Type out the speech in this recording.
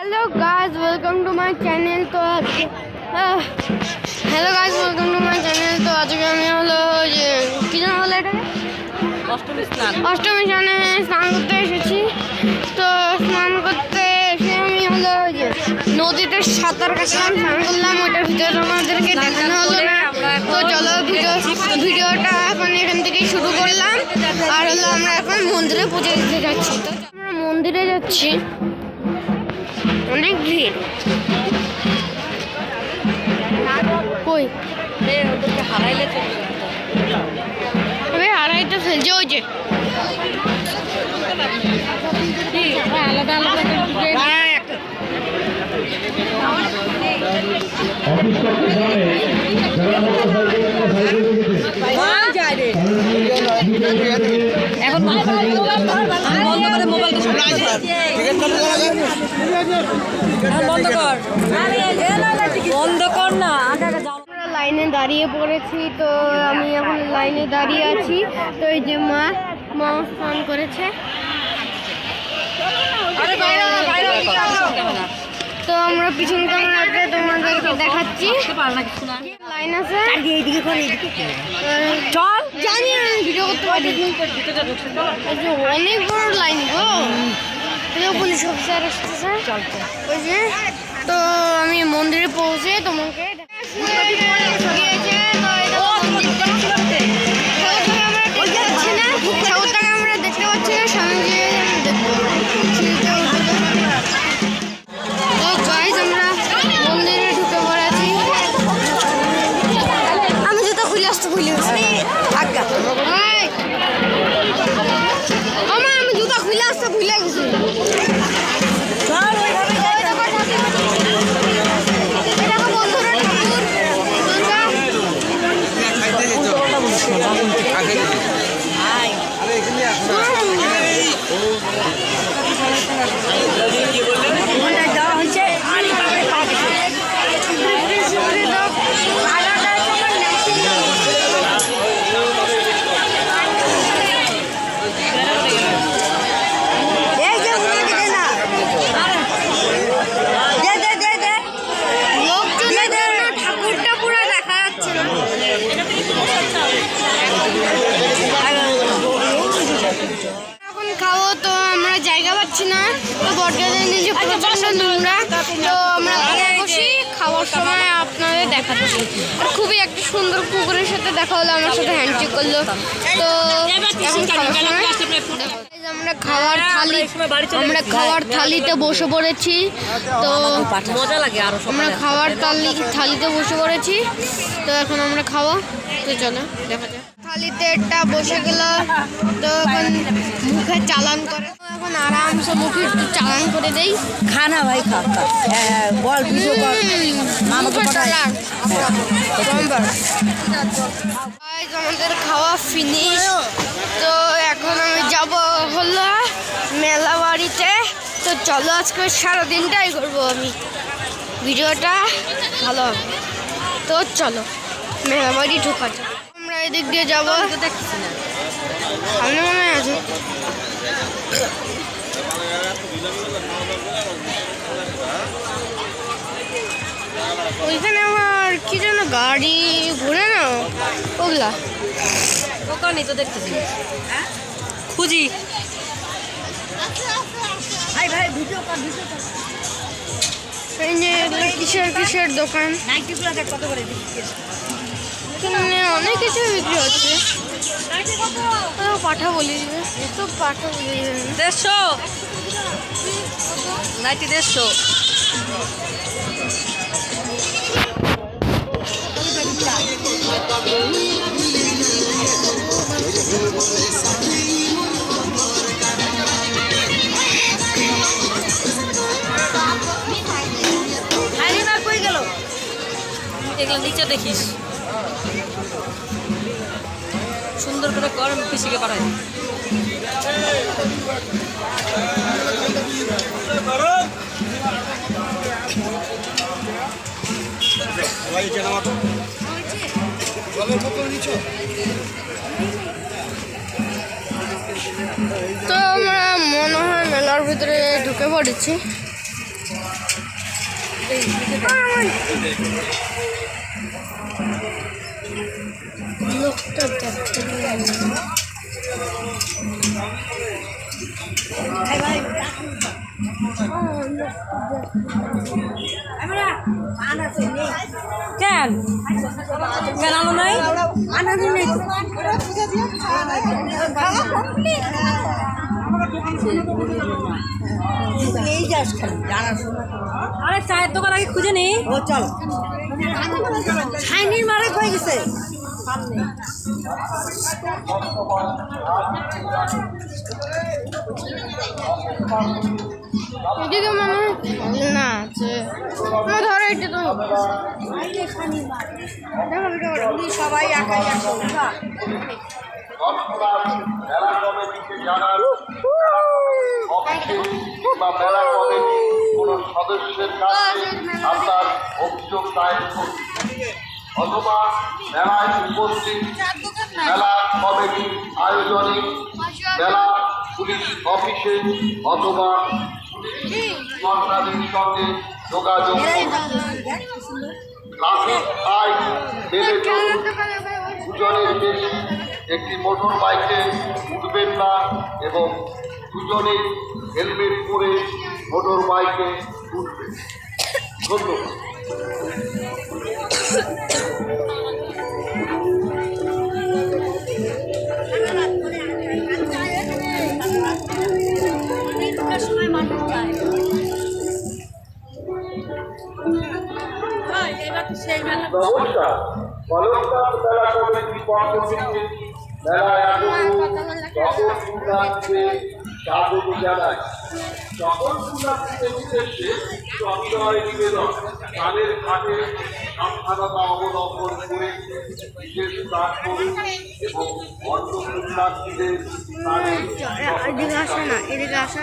Hello guys welcome to my channel. तो hello guys welcome to my channel. तो आज के আমি হলো যে কি জানা বলে এটাকে অষ্টমী স্নানে স্নান করতে এসেছি। তো স্নান করতে এসে আমি হলো যে নদীতে সাঁতার কাটলাম, স্নান করলাম, ওটার ভিতরে আমাদেরকে দেখানো হলো না। তো চলো ভিডিওটা এখন এখান থেকেই শুরু করলাম। আর হলো আমরা এখন মন্দিরে পুজো দিতে যাচ্ছি। তো আমরা মন্দিরে যাচ্ছি, অনেক ভিড়। কই হারাইলে হারাইতে ফেলছে ওই যে আলাদা আলাদা এখন বন্ধ কর না। লাইনে দাঁড়িয়ে পড়েছি। তো আমি এখন লাইনে দাঁড়িয়ে আছি। তো এই যে মা স্নান করেছে। তো আমরা পিছন ক্যামেরাতে তোমাদেরকে দেখাচ্ছি। লাইন আছে, চল জানি ভিডিও করতে পারি। অনেক বড় লাইন গো, পুলিশ অফিসার আসতেছে ওই যে। তো আমি মন্দিরে পৌঁছে তোমাকে জায়গা পাচ্ছি না। তো বটগাছের নিচে প্রচন্ড নোংরা। তো আমরা বসি, খাওয়ার সময় আপনাদের দেখাচ্ছি। আর খুবই একটা সুন্দর কুকুরের সাথে দেখা হলো, আমার সাথে হ্যান্ডশেক করলো। তো এখন আমরা খাওয়ার থালিতে বসে পড়েছি। তো মজা লাগে, আমরা খাওয়ার থালিতে বসে পড়েছি। তো এখন আমরা খাওয়া। তো চলো দেখা যাক। থালিতে একটা বসে গেল। তো এখন মুখে চালান করে, এখন আরামসে মুখে একটু চালান করে দেই। খানা ভাই বল আমাদের খাওয়া ফিনিশ। তো এখন আমি যাব হলো মেলা বাড়িতে। তো চলো আজকে সারাদিনটাই করবো আমি, ভিডিওটা ভালো হবে। তো চলো মেলা বাড়ি ঢোকা যাক। আমরা এদিক দিয়ে যাবো, সামনে মনে আছে। ওইখানে আমার কি যেন গাড়ি ঘুরে না, ওগুলা দোকানই তো দেখতেছি, খুঁজি। এই যে কিসের দোকান, অনেক কিছু বিক্রি হচ্ছে। পাঠা বলি দিবে, তো পাঠা বলি দিবে 150 নাইটি 150। এগুলো নিচে দেখিস, সুন্দর করে কর, পিসিকে পাঠাই। তো আমরা মনে হয় মেলার ভিতরে ঢুকে পড়েছি। লোকটা দেখতে কেন কেন আলো নাই আরে চায়ের দোকান আগে খুঁজে নি চল ছাইনির মালিক হয়ে গেছে এদিকে মনে হয় না আছে ধরো এটা তো সবাই একাই একসঙ্গে মেলা কমিটিকে জানান অফিসে বা মেলা কমিটি কোনো সদস্যের কাছে আপনার অভিযোগ দায়ের করুন অথবা মেলায় উপস্থিত মেলা কমিটি আয়োজনে মেলা পুলিশ অফিসে অথবা পুলিশ কর্মচারীর সঙ্গে যোগাযোগ করুন। ট্রাফিক আইন মেনে চলুন। দুজনের বেশি একটি মোটর বাইকে উঠবেন না এবং দুজনে হেলমেট পরে মোটর বাইকে উঠবেন। ধন্যবাদ। নমস্কার, কলকাতা মেলা কমিটির পক্ষ থেকে মেলায় আগত সকল পুণ্যার্থীকে স্বাগত জানাই। সকল পুণ্যার্থীদের উদ্দেশ্যে সবিনয় নিবেদন তাদের ঘাটে সাবধানতা অবলম্বন করে বিশেষ কাজ করুন এবং অন্য পুণ্যার্থীদের তাদের এদিকে আসে না এদিকে আসা